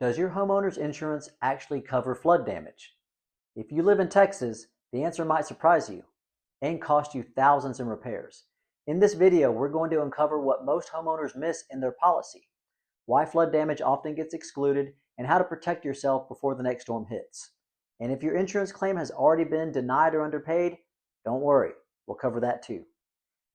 Does your homeowner's insurance actually cover flood damage? If you live in Texas, the answer might surprise you and cost you thousands in repairs. In this video, we're going to uncover what most homeowners miss in their policy, why flood damage often gets excluded, and how to protect yourself before the next storm hits. And if your insurance claim has already been denied or underpaid, don't worry, we'll cover that too.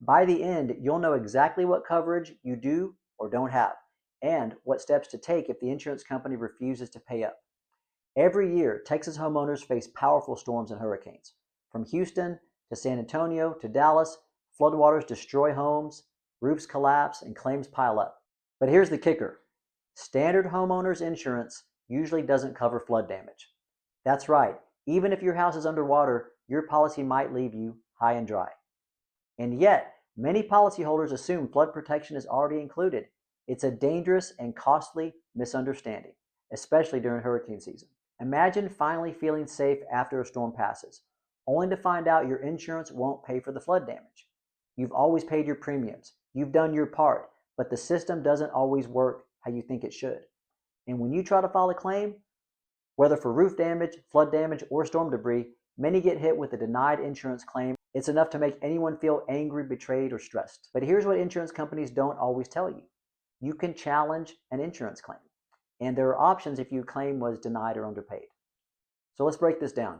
By the end, you'll know exactly what coverage you do or don't have, and what steps to take if the insurance company refuses to pay up. Every year, Texas homeowners face powerful storms and hurricanes. From Houston to San Antonio to Dallas, floodwaters destroy homes, roofs collapse, and claims pile up. But here's the kicker. Standard homeowners insurance usually doesn't cover flood damage. That's right, even if your house is underwater, your policy might leave you high and dry. And yet, many policyholders assume flood protection is already included. It's a dangerous and costly misunderstanding, especially during hurricane season. Imagine finally feeling safe after a storm passes, only to find out your insurance won't pay for the flood damage. You've always paid your premiums, you've done your part, but the system doesn't always work how you think it should. And when you try to file a claim, whether for roof damage, flood damage, or storm debris, many get hit with a denied insurance claim. It's enough to make anyone feel angry, betrayed, or stressed. But here's what insurance companies don't always tell you. You can challenge an insurance claim, and there are options if your claim was denied or underpaid. So let's break this down.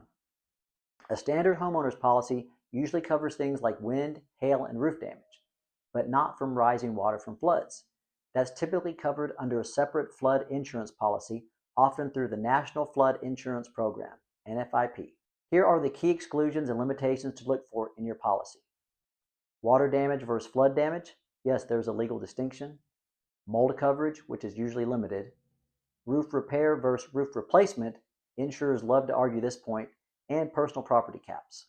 A standard homeowner's policy usually covers things like wind, hail, and roof damage, but not from rising water from floods. That's typically covered under a separate flood insurance policy, often through the National Flood Insurance Program, NFIP. Here are the key exclusions and limitations to look for in your policy. Water damage versus flood damage. Yes, there's a legal distinction. Mold coverage, which is usually limited. Roof repair versus roof replacement. Insurers love to argue this point. And personal property caps.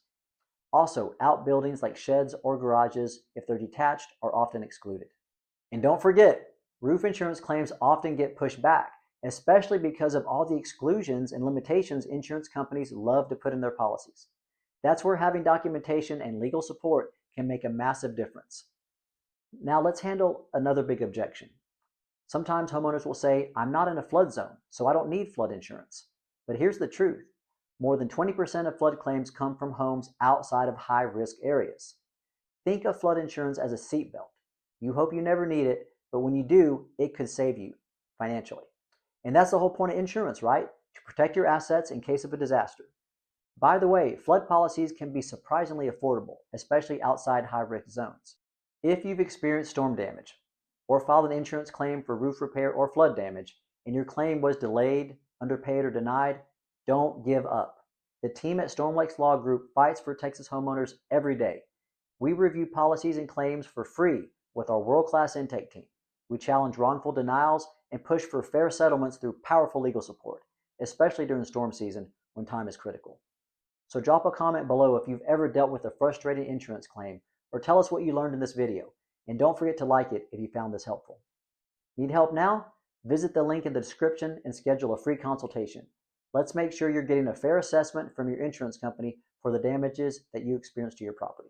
Also, outbuildings like sheds or garages, if they're detached, are often excluded. And don't forget, roof insurance claims often get pushed back, especially because of all the exclusions and limitations insurance companies love to put in their policies. That's where having documentation and legal support can make a massive difference. Now let's handle another big objection. Sometimes homeowners will say, I'm not in a flood zone, so I don't need flood insurance. But here's the truth. More than 20% of flood claims come from homes outside of high-risk areas. Think of flood insurance as a seatbelt. You hope you never need it, but when you do, it could save you financially. And that's the whole point of insurance, right? To protect your assets in case of a disaster. By the way, flood policies can be surprisingly affordable, especially outside high-risk zones. If you've experienced storm damage, or filed an insurance claim for roof repair or flood damage, and your claim was delayed, underpaid, or denied, don't give up. The team at Stormlake's Law Group fights for Texas homeowners every day. We review policies and claims for free with our world-class intake team. We challenge wrongful denials and push for fair settlements through powerful legal support, especially during storm season when time is critical. So drop a comment below if you've ever dealt with a frustrating insurance claim, or tell us what you learned in this video. And don't forget to like it if you found this helpful. Need help now? Visit the link in the description and schedule a free consultation. Let's make sure you're getting a fair assessment from your insurance company for the damages that you experience to your property.